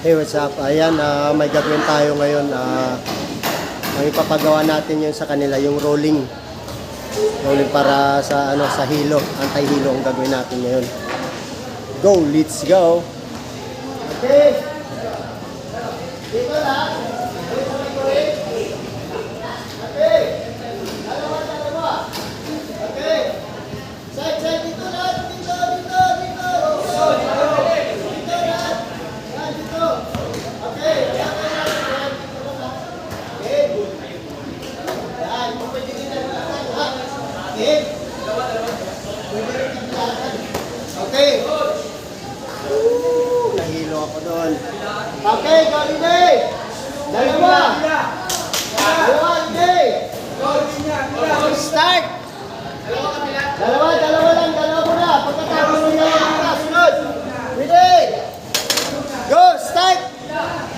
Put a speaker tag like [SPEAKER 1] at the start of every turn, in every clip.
[SPEAKER 1] Hey, what's up? Ayan, may gagawin tayo ngayon. Ang ipapagawa natin yung sa kanila, yung rolling. Rolling para sa sa hilo, anti-hilo ang gagawin natin ngayon. Go, let's go. Okay. Dito lang. Okay. Dalawa. Okay. Side, dito lang. Dito. Okay. Nahilo ako doon. Okay, Golly. Dalawa, hindi. Start. Dalawa lang. Dalawa muna. Pagkatapos mo na sunod. Ready. Go, start.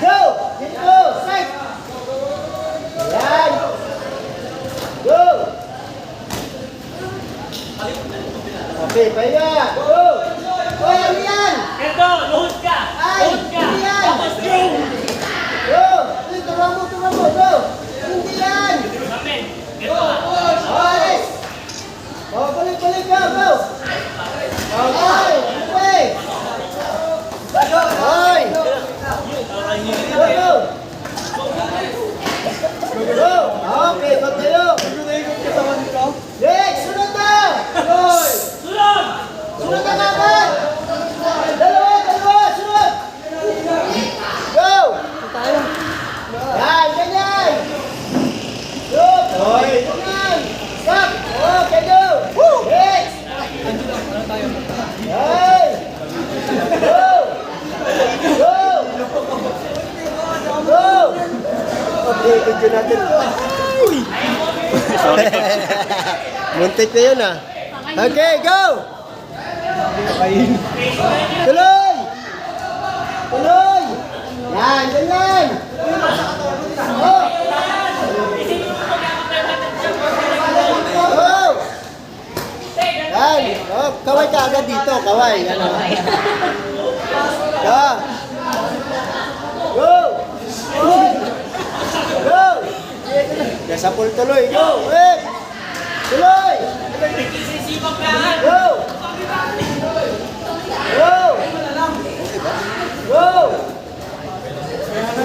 [SPEAKER 1] Go. Dito, start. Yan. Go. Okay, pahinga. Go. Hoy, ano yan?
[SPEAKER 2] Ito, luhod ka!
[SPEAKER 1] Ay,
[SPEAKER 2] Luhod ka!
[SPEAKER 1] hindi yan.
[SPEAKER 2] Tapos yung!
[SPEAKER 1] Go. Turuan mo. Go. Hindi yan.
[SPEAKER 2] Amen! Ito ka!
[SPEAKER 1] Alis. Balik ka. Go. Okay. Okay. Hoy. Go. Go. Okay, patayo. Next, sunod na. Hoy.
[SPEAKER 2] Sunod!
[SPEAKER 1] Sunod na naman! Dalawa! Sunod! Go! Yan! Ganyan! Go! Hoy! Ganyan! Stop! Okay, go! Next! Hey! Go! Go! Go! Okay, video natin. Muntik na yun Okay, go! Tuloy! Yan, ganyan! Oh! Oh! Yan! Oh, kaway ka agad dito, kaway. Yan o. Go! Go! Kasapul tuloy, go! Tuloy!
[SPEAKER 2] Sisibag ka!
[SPEAKER 1] Go!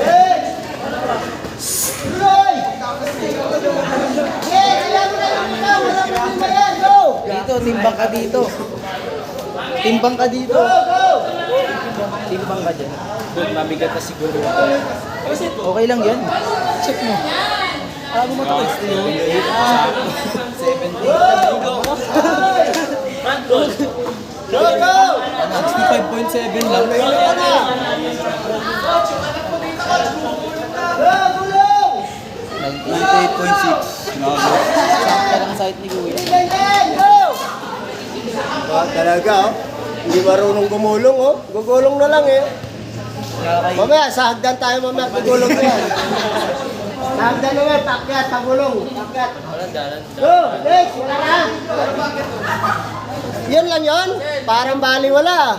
[SPEAKER 1] Yes! Tuloy! Yes! Ayan mo na lang ito! Wala problema yan! Go!
[SPEAKER 3] Dito, timbang ka dito. Timbang ka dito.
[SPEAKER 1] Go!
[SPEAKER 3] Timbang ka dyan. Doon, mabigat na siguro. Okay lang yan. Check mo. Ano mo ito?
[SPEAKER 1] 70. Go!
[SPEAKER 3] 65.7 lang.
[SPEAKER 1] Gulong!
[SPEAKER 3] 98.6. Sakta lang site ni Kuya.
[SPEAKER 1] Go! Talaga hindi marunong gumulong Gugulong na lang Mamaya, sa hagdan tayo mamaya, gugulong na yan. Sa hagdan na yan, pakyat, pagulong. Pakyat. Go! Next! Wala na! Yun lang yun? Parang baliwala.